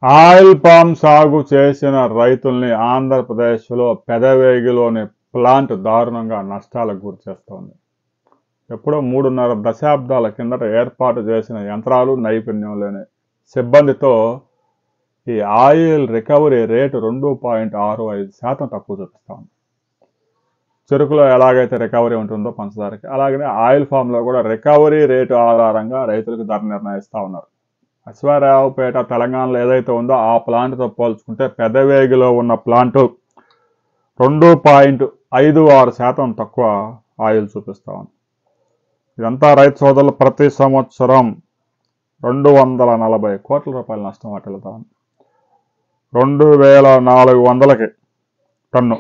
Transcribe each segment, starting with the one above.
Oil palm సాగు చేసిన రైతుల్ని ఆంధ్రప్రదేశ్లో పెదవేగిలోని ప్లాంట్ దారుణంగా నష్టాలకు గురిచేస్తోంది. ఎప్పుడో 3.5 దశాబ్దాల కిందట ఏర్పాటు చేసిన యంత్రాలు, నైపుణ్యం లేని సిబ్బందితో ఈ ఆయిల్ రికవరీ రేటు 2.65% తక్కువ చూపిస్తోంది. చెరుకులో ఎలాగైతే రికవరీ ఉంటుందో పంచదారకి, అలాగనే ఆయిల్ ఫామ్లో కూడా రికవరీ రేటు ఆధారంగా రైతులకు ధర నిర్ణయిస్తూ ఉన్నారు. అశ్వారావుపేట తెలంగాణలో ఏదైతే ఉందో ఆ ప్లాంట్తో పోల్చుకుంటే పెదవేగిలో ఉన్న ప్లాంటు 2.56% తక్కువ ఆయిల్ చూపిస్తూ ఉంది. ఇదంతా రైతు సోదరులు ప్రతి సంవత్సరం 240 కోట్ల రూపాయల నష్టం వాటిల్లుతా ఉంది. 2400కి టన్ను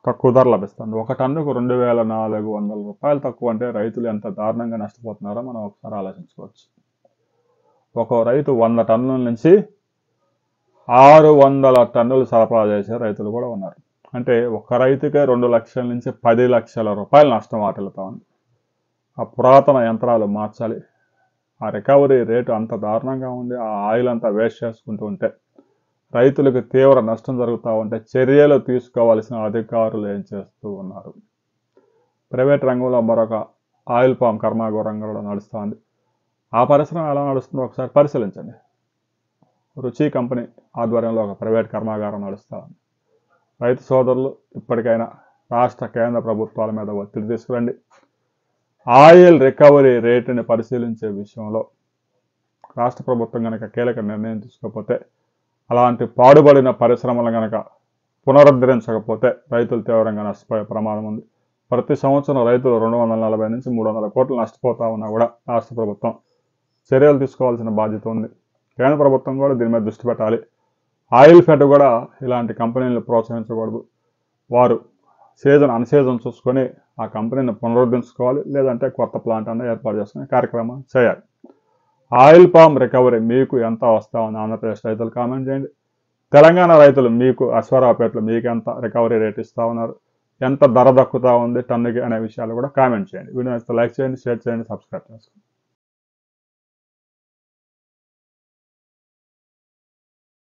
తక్కువ ధర లభిస్తుంది. ఒక టన్నుకు 2400 రూపాయలు తక్కువ అంటే రైతులు ఎంత దారుణంగా నష్టపోతున్నారో మనం ఒకసారి ఆలోచించుకోవచ్చు. ఒక్కో రైతు 100 టన్నుల నుంచి 600 టన్నులు సరఫరా చేసే రైతులు కూడా ఉన్నారు. అంటే ఒక రైతుకే 2 లక్షల నుంచి 10 లక్షల రూపాయల నష్టం వాటిల్లుతా ఉంది. ఆ పురాతన యంత్రాలు మార్చాలి. ఆ రికవరీ రేటు అంత దారుణంగా ఉంది. ఆ ఆయిల్ అంతా వేస్ట్ చేసుకుంటూ ఉంటే రైతులకు తీవ్ర నష్టం జరుగుతూ ఉంటే చర్యలు తీసుకోవాల్సిన అధికారులు ఏం చేస్తూ ఉన్నారు? ప్రైవేట్ రంగంలో మరొక ఆయిల్ పామ్ కర్మాగారం కూడా నడుస్తుంది. ఆ పరిశ్రమ ఎలా నడుస్తుందో ఒకసారి పరిశీలించండి. రుచి కంపెనీ ఆధ్వర్యంలో ఒక ప్రైవేట్ కర్మాగారం నడుస్తూ ఉంది. రైతు సోదరులు ఇప్పటికైనా రాష్ట్ర కేంద్ర ప్రభుత్వాల మీద ఒత్తిడి తీసుకురండి. ఆయిల్ రికవరీ రేటుని పరిశీలించే విషయంలో రాష్ట్ర ప్రభుత్వం కనుక కీలక నిర్ణయం తీసుకోకపోతే, అలాంటి పాడుబడిన పరిశ్రమలు కనుక పునరుద్ధరించకపోతే రైతులు తీవ్రంగా నష్టపోయే ప్రమాదం ఉంది. ప్రతి సంవత్సరం రైతులు 240 నుంచి 300 కోట్లు నష్టపోతా ఉన్నా కూడా రాష్ట్ర ప్రభుత్వం చర్యలు తీసుకోవాల్సిన బాధ్యత ఉంది. కేంద్ర ప్రభుత్వం కూడా దీని మీద దృష్టి పెట్టాలి. ఆయిల్ ఫెడ్ కూడా ఇలాంటి కంపెనీలను ప్రోత్సహించకూడదు. వారు అన్సీజన్ చూసుకొని ఆ కంపెనీని పునరుద్ధరించుకోవాలి, లేదంటే కొత్త ప్లాంట్ అన్న ఏర్పాటు చేసుకునే కార్యక్రమం చేయాలి. ఆయిల్ పామ్ రికవరీ మీకు ఎంత వస్తా ఉంది ఆంధ్రప్రదేశ్ రైతులు కామెంట్ చేయండి. తెలంగాణ రైతులు మీకు అశ్వారావుపేటలో మీకు ఎంత రికవరీ రేట్ ఇస్తూ ఉన్నారు, ఎంత ధర దక్కుతూ ఉంది టన్నుకి అనే విషయాలు కూడా కామెంట్ చేయండి. వీడియో నచ్చితే లైక్ చేయండి, షేర్ చేయండి, సబ్స్క్రైబ్ చేసుకోండి.